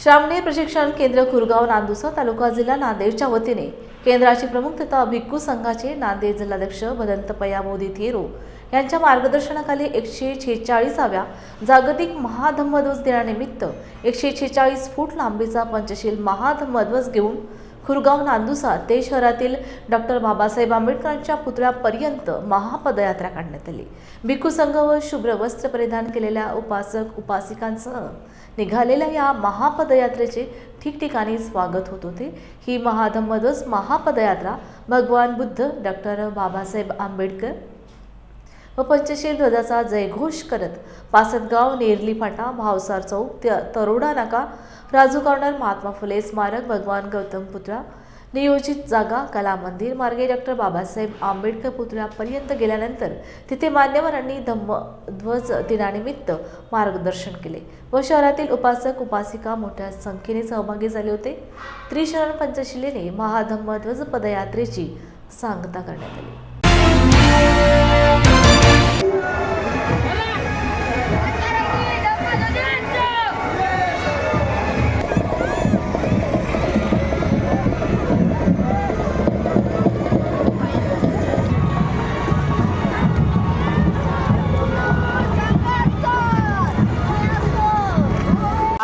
श्रामणी प्रशिक्षण केंद्र खुरगाव नांदुसा तालुका जिल्हा नांदेडच्या वतीने केंद्राचे प्रमुख तथा भिक्खू संघाचे नांदेड जिल्हाध्यक्ष भदंत पयामोदी थेरो यांच्या मार्गदर्शनाखाली 146व्या जागतिक महाधम्मध्वज दिनानिमित्त 146 फूट लांबीचा पंचशील महाधम्मध्वज घेऊन खुरगाव नांदुसा ते शहरातील डॉक्टर बाबासाहेब आंबेडकरांच्या पुतळ्यापर्यंत महापदयात्रा काढण्यात आली। भिक्खू संघ व शुभ्र वस्त्र परिधान केलेल्या उपासक उपासिकांसह निघालेल्या या महापदयात्रेचे ठिकठिकाणी स्वागत होत होते। ही महाधम्मध्वज महापदयात्रा भगवान बुद्ध, डॉक्टर बाबासाहेब आंबेडकर व पंचशील ध्वजाचा जयघोष करत पासदगाव, नेरली फाटा, भावसार चौक, तरोडा नाका, राजू कॉर्नर, महात्मा फुले स्मारक, भगवान गौतम पुतळा, नियोजित जागा, कला मंदिर मार्गे डॉक्टर बाबासाहेब आंबेडकर पुतळ्यापर्यंत गेल्यानंतर तिथे मान्यवरांनी धम्मध्वज दिनानिमित्त मार्गदर्शन केले व शहरातील उपासक उपासिका मोठ्या संख्येने सहभागी झाले होते। त्रिशरण पंचशिलेने महाधम्मध्वज पदयात्रेची सांगता करण्यात आली।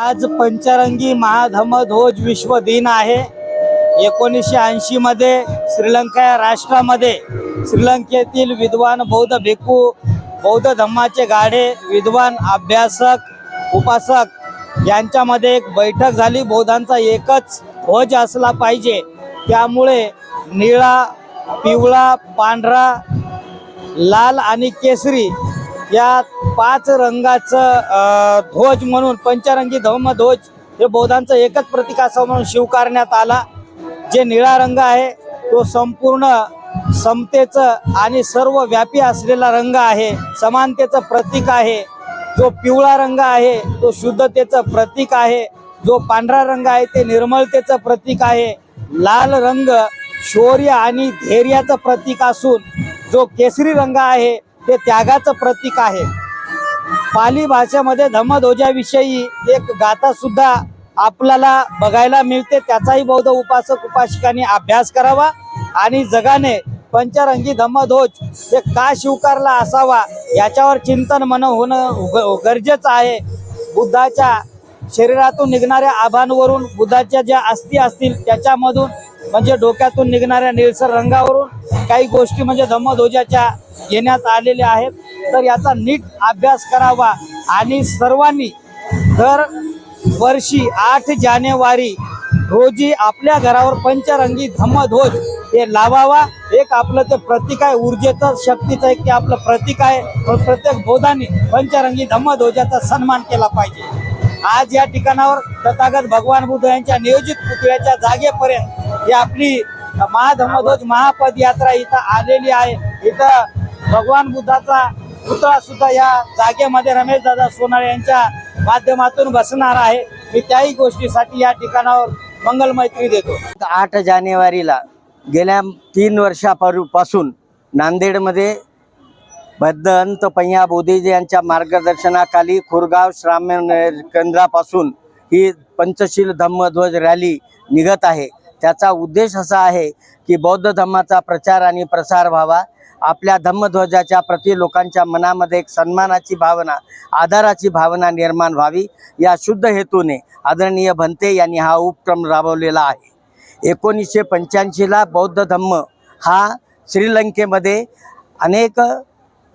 आज पंचरंगी महाधम्मध्वज विश्व दिन आहे। 1980 मध्ये श्रीलंका या राष्ट्रामध्ये श्रीलंकेतील विद्वान बौद्ध भिक्खू, बौद्ध धम्माचे गाढे, विद्वान अभ्यासक, उपासक यांच्यामध्ये एक बैठक झाली। बौद्धांचा एकच ध्वज असला पाहिजे, त्यामुळे निळा, पिवळा, पांढरा, लाल आणि केसरी या 5 रंगाचं ध्वज म्हणून पंचरंगी धम्मध्वज हे बौद्धांचं एकच प्रतीक असं म्हणून स्वीकारण्यात आला। जे निळा रंग आहे तो संपूर्ण समतेचं आणि सर्व व्यापी असलेला रंग आहे, समानतेचं प्रतीक आहे। जो पिवळा रंग आहे तो शुद्धतेचं प्रतीक आहे। जो पांढरा रंग आहे ते निर्मलतेचं प्रतीक आहे। लाल रंग शौर्य आणि धैर्याचं प्रतीक असून जो केसरी रंग आहे ते त्यागाचं प्रतीक आहे। पाली भाषेमध्ये धम्मध्वजाविषयी एक गाथा सुद्धा आपल्याला बघायला मिळते। त्याचाही बौद्ध उपासक उपासिकांनी अभ्यास करावा आणि जगाने पंचरंगी धम्मध्वज हे का स्वीकारला असावा याच्यावर चिंतन होणं गरजेचं आहे। बुद्धाच्या शरीरातून निघणाऱ्या आभांवरून, बुद्धाच्या ज्या अस्थी असतील त्याच्यामधून म्हणजे डोक्यातून निघणाऱ्या निळसर रंगावरून काही गोष्टी म्हणजे धम्मध्वजाच्या घेण्यात आलेल्या आहेत। तर याचा नीट अभ्यास करावा आणि सर्वांनी दर वर्षी 8 जानेवारी रोजी आपल्या घरावर पंचरंगी धम्मध्वज हे लावावा। एक आपलं ते प्रतीक आहे, ऊर्जेचं, शक्तीचं एक ते आपलं प्रतीक आहे। प्रत्येक बौद्धांनी पंचरंगी धम्मध्वजाचा सन्मान केला पाहिजे। आज या ठिकाणावर तथागत भगवान बुद्ध यांच्या नियोजित पुतळ्याच्या जागेपर्यंत ही आपली महाधम्मध्वज महापदयात्रा इथं आलेली आहे। इथं भगवान बुद्धाचा पुतळा सुद्धा या जागेमध्ये रमेश दादा सोनाळे यांच्या माध्यमातून बसणार आहे। मी त्याही गोष्टीसाठी या ठिकाणावर मंगलमैत्री देतो। 8 जानेवारीला गेल्या 3 वर्षापासून नांदेडमध्ये भदंत पयामोदी यांच्या मार्गदर्शनाखाली खुरगाव श्राम्य केंद्रापासून ही पंचशील धम्मध्वज रॅली निघत आहे। त्याचा उद्देश असा आहे की बौद्ध धम्माचा प्रचार आणि प्रसार व्हावा। आपल्या धम्मध्वजाच्या प्रति लोकांच्या मनामध्ये एक सन्मानाची भावना, आदराची भावना निर्माण व्हावी या शुद्ध हेतूने आदरणीय भंते यांनी हा उपक्रम राबवलेला आहे। 1985ला बौद्ध धम्म हा श्रीलंकेमध्ये अनेक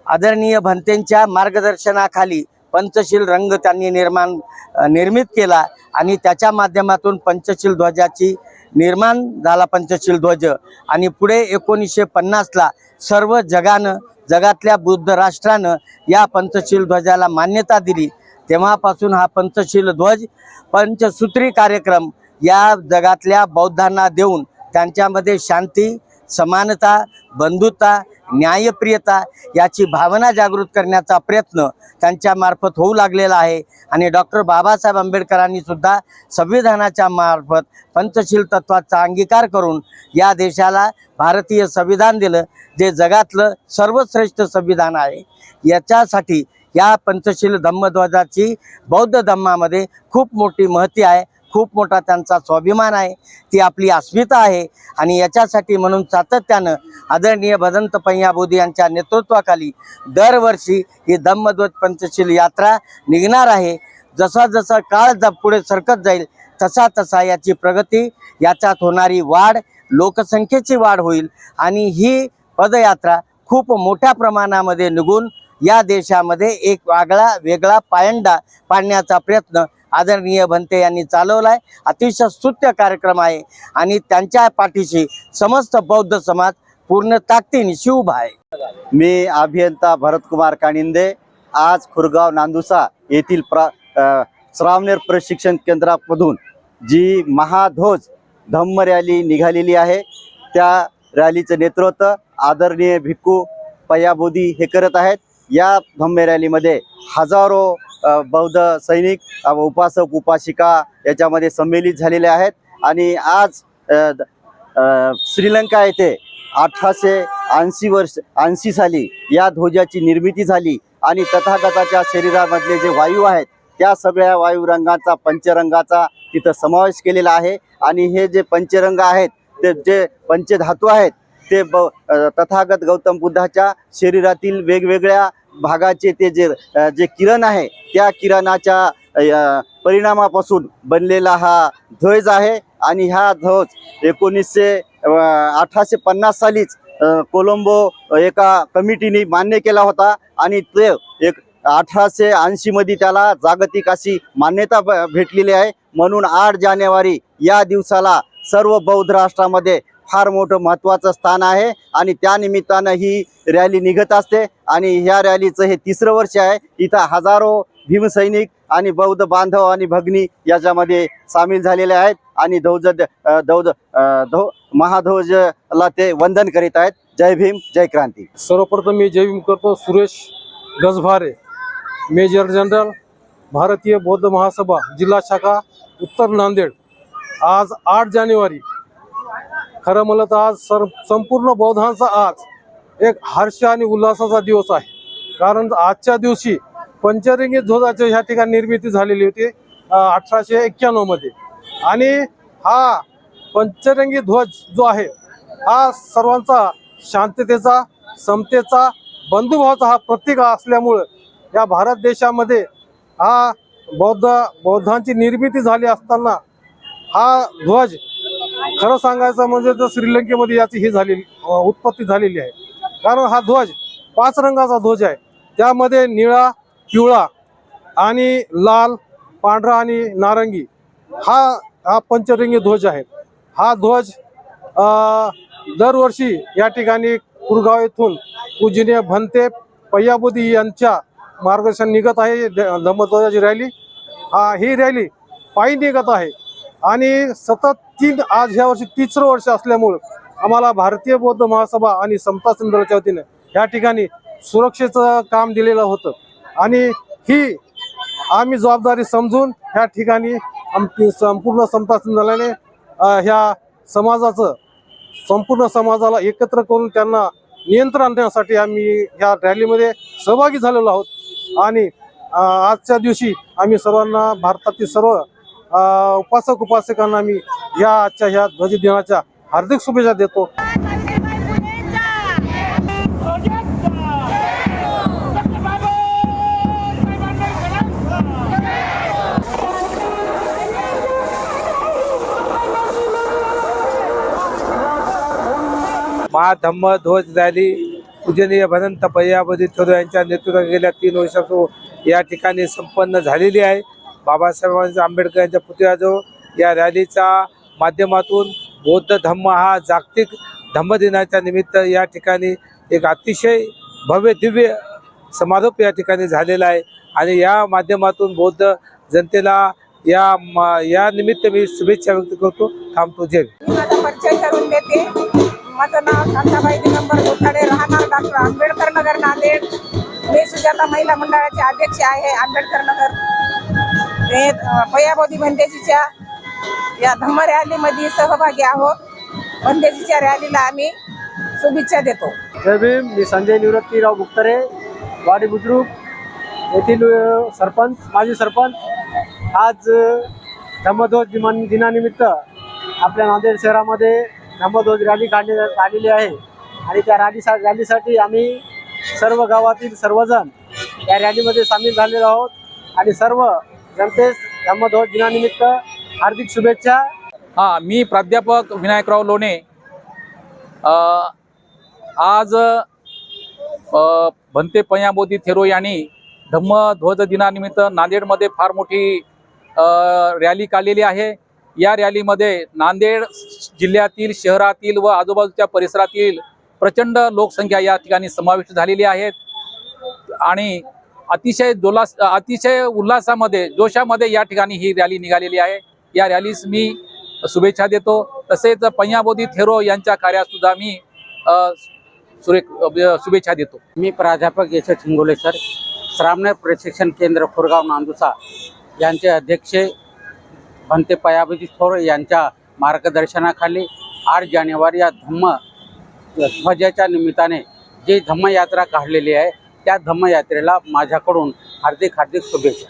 आदरणीय भंतेंच्या मार्गदर्शनाखाली पंचशील रंग त्यांनी निर्मित केला आणि त्याच्या माध्यमातून पंचशील ध्वजाची निर्माण झाला पंचशील ध्वज। आणि पुढे 1950ला सर्व जगातल्या बुद्ध राष्ट्रानं या पंचशील ध्वजाला मान्यता दिली। तेव्हापासून हा पंचशील ध्वज पंचसूत्री कार्यक्रम या जगातल्या बौद्धांना देऊन त्यांच्यामध्ये शांती, समानता, बंधुता, न्यायप्रियता याची भावना जागृत करण्याचा प्रयत्न त्यांच्या मार्फत होऊ लागलेला आहे। आणि डॉक्टर बाबासाहेब आंबेडकरांनी सुद्धा संविधानाच्या मार्फत पंचशील तत्वाचा अंगीकार करून या देशाला भारतीय संविधान दिलं, जे जगातलं सर्वश्रेष्ठ संविधान आहे। याच्यासाठी या पंचशील धम्मध्वजाची बौद्ध धम्मामध्ये खूप मोठी महती आहे, खूप मोठा त्यांचा स्वाभिमान आहे, ती आपली अस्मिता आहे. आणि याच्यासाठी म्हणून सातत्यानं आदरणीय भदंत पय्याबोधी यांच्या नेतृत्वाखाली दरवर्षी ही धम्मध्वज पंचशील यात्रा निघणार आहे. जसा जसा काळ पुढे सरकत जाईल तसा तसा याची प्रगती, याच्यात होणारी वाढ, लोकसंख्येची वाढ होईल आणि ही पदयात्रा खूप मोठ्या प्रमाणामध्ये निघून या देशामध्ये एक वेगळा पायंडा पाडण्याचा प्रयत्न आदरणीय भंते यांनी चालवलाय. अतिशय स्तुत्य कार्यक्रम आहे आणि त्यांच्या पाठीशी समस्त बौद्ध समाज पूर्ण ताकदीने उभा आहे. मी अभियंता भरतकुमार कानिंदे आज खुरगाव नांदुसा येथील श्रामनेर प्रशिक्षण केंद्रामधून जी महाध्वज धम्म रॅली निघालेली आहे, त्या रॅलीचं नेतृत्व आदरणीय भिक्खू पय्याबोधी हे करत आहेत. या धम्म रॅलीमध्ये हजारो बौद्ध सैनिक, उपासक उपासिका याच्यामध्ये संमिलित झालेले आहेत. आणि आज श्रीलंका येथे 1880 साली या ध्वजाची निर्मिती झाली आणि तथागताच्या शरीरामधले जे वायू आहेत त्या सगळ्या वायू रंगाचा पंचरंगाचा तिथं समावेश केलेला आहे. आणि हे जे पंचरंग आहेत ते जे पंचधातू आहेत ते तथागत गौतम बुद्धाच्या शरीरातील वेगवेगळ्या भागाचे ते जे किरण आहे त्या किरणाच्या परिणामापासून बनलेला हा ध्वज आहे. आणि हा ध्वज 1850 सालीच कोलंबो एका कमिटीने मान्य केला होता आणि ते 1880 मध्ये त्याला जागतिक अशी मान्यता भेटलेली आहे. म्हणून 8 जानेवारी या दिवसाला सर्व बौद्ध राष्ट्रामध्ये फार मोठं महत्त्वाचं स्थान आहे आणि त्या निमित्तानं ही रॅली निघत असते. आणि ह्या रॅलीचं हे 3रं वर्ष आहे. इथं हजारो भीमसैनिक आणि बौद्ध बांधव आणि भगिनी याच्यामध्ये सामील झालेले आहेत आणि महाध्वजला ते वंदन करीत आहेत. जय भीम, जय क्रांती. सर्वप्रथम मी जय भीम करतो. सुरेश गजभारे, मेजर जनरल, भारतीय बौद्ध महासभा, जिल्हा शाखा, उत्तर नांदेड. आज 8 जानेवारी, खरं म्हणलं तर आज संपूर्ण बौद्धांचा आज एक हर्ष आणि उल्हासाचा दिवस आहे. कारण आजच्या दिवशी पंचरंगी ध्वजाची ह्या ठिकाणी निर्मिती झालेली होती 1891 मध्ये. आणि हा पंचरंगी ध्वज जो आहे हा सर्वांचा शांततेचा, समतेचा, बंधुभावाचा हा प्रतीक असल्यामुळं या भारत देशामध्ये हा बौद्धांची निर्मिती झाली असताना हा ध्वज खरं सांगायचं म्हणजे तर श्रीलंकेमध्ये याची ही झालेली उत्पत्ती झालेली आहे. कारण हा ध्वज 5 रंगाचा ध्वज आहे. त्यामध्ये निळा, आणि लाल, पांढरा आणि नारंगी हा पंचरंगी ध्वज आहे. हा ध्वज दरवर्षी या ठिकाणी कुरगाव येथून पूजनीय भंते पय्याबोधी यांच्या मार्गदर्शन निघत आहे. धम्मध्वजाची रॅली, ही रॅली पायी निघत आहे. आणि सतत आज ह्या वर्षी 3रं वर्ष असल्यामुळे आम्हाला भारतीय बौद्ध महासभा आणि समता संदर्भाच्या वतीने या ठिकाणी सुरक्षेचं काम दिलेलं होतं. आणि ही आम्ही जबाबदारी समजून ह्या ठिकाणी आमची संपूर्ण समता संदर्भाने ह्या संपूर्ण समाजाला एकत्र करून त्यांना नियंत्रण आणण्यासाठी आम्ही ह्या रॅलीमध्ये सहभागी झालेलो आहोत. आणि आजच्या दिवशी आम्ही सर्वांना, भारतातील सर्व उपासक उपासिकांना आम्ही आजच्या ह्या ध्वज दिनाच्या हार्दिक शुभेच्छा देतो. महाधम्म ध्वज रॅली पूजनीय भदंत पय्याबोधी थोरात यांच्या नेतृत्वात गेल्या 3 वर्षापासून या ठिकाणी संपन्न झालेली आहे. बाबासाहेब आंबेडकर यांच्या पुतळ्याजवळ या रॅलीच्या माध्यमातून बौद्ध धम्म हा जागतिक धम्म दिनाच्या निमित्त या ठिकाणी एक अतिशय भव्य दिव्य समारोप या ठिकाणी झालेला आहे. आणि या माध्यमातून बौद्ध जनतेला या निमित्त मी शुभेच्छा व्यक्त करतो. थांबतो. जय. माझा परिचय करून देते. माझं नाव शांताबाई दिगंबर गोठाडे, राहणार डॉक्टर आंबेडकर नगर, नांदेड. मी सुजाता महिला मंडळाचे अध्यक्ष आहे, आंबेडकर नगर. हे पय्याबोधी भंतेजीच्या या धम्म रॅलीमध्ये सहभागी आहोत. भंतेजीच्या रॅलीला आम्ही शुभेच्छा देतो. जय भीम. मी संजय निवृत्तीराव बुक्तरे, वाडी बुद्रुक येथील सरपंच, माजी सरपंच. आज धम्मध्वज दिनानिमित्त आपल्या नांदेड शहरामध्ये धम्मध्वज रॅली काढण्यात आलेली आहे आणि त्या रॅलीसाठी आम्ही सर्व गावातील सर्वजण या रॅलीमध्ये सामील झालेलो आहोत आणि सर्व जनतेस धम्मध्वज दिनानिमित्त हार्दिक शुभेच्छा. मी प्राध्यापक विनायकराव लोणे. आज भंते पयाबोधी थेरो यांनी धम्मध्वज दिनानिमित्त नांदेडमध्ये फार मोठी रॅली काढलेली आहे. या रॅलीमध्ये नांदेड जिल्ह्यातील, शहरातील व आजूबाजूच्या परिसरातील प्रचंड लोकसंख्या या ठिकाणी समाविष्ट झालेली आहेत आणि अतिशय उल्हासामध्ये, जोशामध्ये या ठिकाणी ही रॅली निघालेली आहे. या रॅलीस मी शुभेच्छा देतो. तसेच पयाबोधी थेरो यांच्या कार्यास सुद्धा मी शुभेच्छा देतो. मी प्राध्यापक एस एच हिंगोले सर, श्रामणेर प्रशिक्षण केंद्र खुरगाव नांदुसा यांचे अध्यक्ष भंते पयाबोधी थोर यांच्या मार्गदर्शनाखाली 8 जानेवारी या ध्वजाच्या निमित्ताने जी धम्मयात्रा काढलेली आहे त्या धम्मयात्रेला माझ्याकडून हार्दिक शुभेच्छा.